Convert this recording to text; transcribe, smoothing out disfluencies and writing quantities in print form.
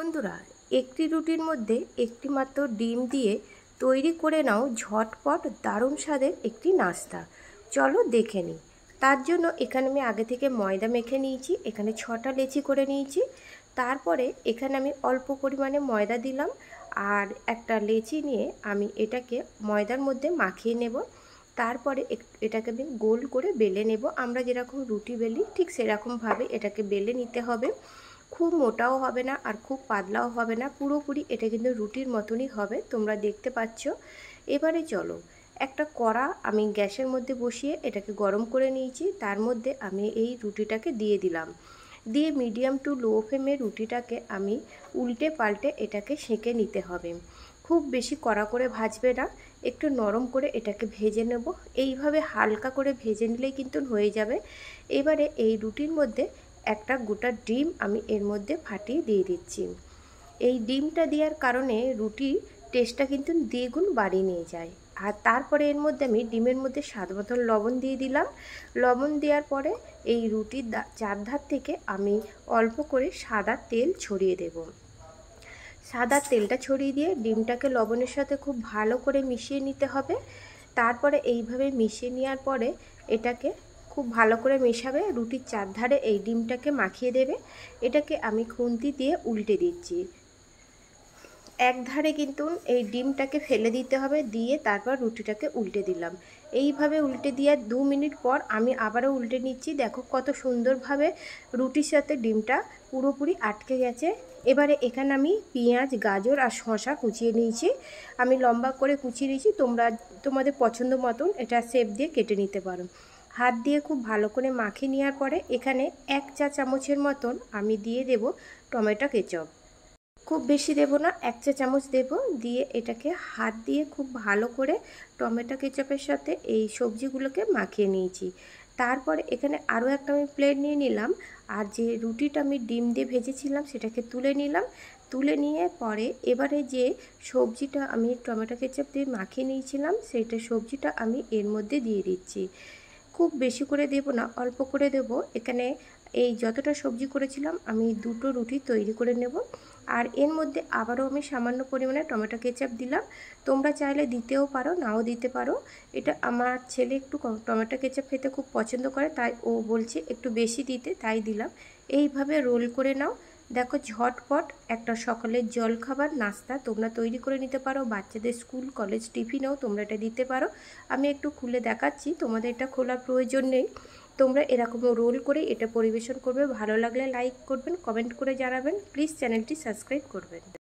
বন্ধুরা, একটি রুটির মধ্যে একটি মাত্র ডিম দিয়ে তৈরি করে নাও ঝটপট দারুণ স্বাদের একটি নাস্তা। চলো দেখে নিই। তার জন্য এখানে আমি আগে থেকে ময়দা মেখে নিয়েছি। এখানে 6টা লেচি করে নিয়েছি। তারপরে এখানে আমি অল্প পরিমাণে ময়দা দিলাম আর একটা লেচি নিয়ে আমি এটাকে ময়দার মধ্যে মাখিয়ে নেব। তারপরে এটাকে আমি গোল করে বেলে নেব। আমরা যেরকম রুটি বেলি ঠিক সেরকমভাবে এটাকে বেলে নিতে হবে। খুব মোটাও হবে না আর খুব পাতলাও হবে না, পুরোপুরি এটা কিন্তু রুটির মতনই হবে, তোমরা দেখতে পাচ্ছ। এবারে চলো, একটা কড়া আমি গ্যাসের মধ্যে বসিয়ে এটাকে গরম করে নিয়েছি। তার মধ্যে আমি এই রুটিটাকে দিয়ে দিলাম। দিয়ে মিডিয়াম টু লো ফ্লেমে রুটিটাকে আমি উল্টে পাল্টে এটাকে সেঁকে নিতে হবে। খুব বেশি কড়া করে ভাজবে না, একটু নরম করে এটাকে ভেজে নেব। এইভাবে হালকা করে ভেজে নিলেই কিন্তু হয়ে যাবে। এবারে এই রুটির মধ্যে একটা গোটা ডিম আমি এর মধ্যে ফাটিয়ে দিয়ে দিচ্ছি। এই ডিমটা দেওয়ার কারণে রুটির টেস্টটা কিন্তু দ্বিগুণ বাড়িয়ে নিয়ে যায়। আর তারপরে এর মধ্যে আমি ডিমের মধ্যে স্বাদ মতন লবণ দিয়ে দিলাম। লবণ দেওয়ার পরে এই রুটির চারধার থেকে আমি অল্প করে সাদা তেল ছড়িয়ে দেব। সাদা তেলটা ছড়িয়ে দিয়ে ডিমটাকে লবণের সাথে খুব ভালো করে মিশিয়ে নিতে হবে। তারপরে এইভাবে মিশিয়ে নেওয়ার পরে এটাকে খুব ভালো করে মেশাবে। রুটির চারধারে এই ডিমটাকে মাখিয়ে দেবে। এটাকে আমি খুন্তি দিয়ে উল্টে দিচ্ছি। এক ধারে কিন্তু এই ডিমটাকে ফেলে দিতে হবে, দিয়ে তারপর রুটিটাকে উল্টে দিলাম। এইভাবে উল্টে দেওয়ার 2 মিনিট পর আমি আবারও উল্টে নিচ্ছি। দেখো কত সুন্দরভাবে রুটির সাথে ডিমটা পুরোপুরি আটকে গেছে। এবারে এখানে আমি পেঁয়াজ, গাজর আর শসা কুচিয়ে নিয়েছি। আমি লম্বা করে কুচিয়ে নিয়েছি, তোমরা তোমাদের পছন্দ মতন এটা শেপ দিয়ে কেটে নিতে পারো। হাত দিয়ে খুব ভালো করে মাখিয়ে নেওয়ার পরে এখানে 1 চা চামচের মতন আমি দিয়ে দেব টমেটো কেচাপ। খুব বেশি দেব না, 1 চা চামচ দেব। দিয়ে এটাকে হাত দিয়ে খুব ভালো করে টমেটো কেচাপের সাথে এই সবজিগুলোকে মাখিয়ে নিয়েছি। তারপরে এখানে আরও একটা আমি প্লেট নিয়ে নিলাম আর যে রুটিটা আমি ডিম দিয়ে ভেজেছিলাম সেটাকে তুলে নিলাম। তুলে নিয়ে পরে এবারে যে সবজিটা আমি টমেটো কেচাপ দিয়ে মাখিয়ে নিয়েছিলাম সেইটা সবজিটা আমি এর মধ্যে দিয়ে দিচ্ছি। খুব বেশি করে দেব না, অল্প করে দেব। এখানে এই যতটা সবজি করেছিলাম আমি 2টো রুটি তৈরি করে নেব। আর এর মধ্যে আবারও আমি সামান্য পরিমাণে টমেটো কেচাপ দিলাম। তোমরা চাইলে দিতেও পারো, নাও দিতে পারো। এটা আমার ছেলে একটু টমেটো কেচাপ খেতে খুব পছন্দ করে, তাই ও বলছে একটু বেশি দিতে, তাই দিলাম। এইভাবে রোল করে নাও। দেখো ঝটপট একটা সকালের জলখাবার নাস্তা তোমরা তৈরি করে নিতে পারো। বাচ্চাদের স্কুল কলেজ টিফিনেও তোমরা এটা দিতে পারো। আমি একটু খুলে দেখাচ্ছি, তোমাদের এটা খোলার প্রয়োজন নেই। তোমরা এরকম রোল করে এটা পরিবেশন করবে। ভালো লাগলে লাইক করবেন, কমেন্ট করে জানাবেন। প্লিজ চ্যানেলটি সাবস্ক্রাইব করবেন।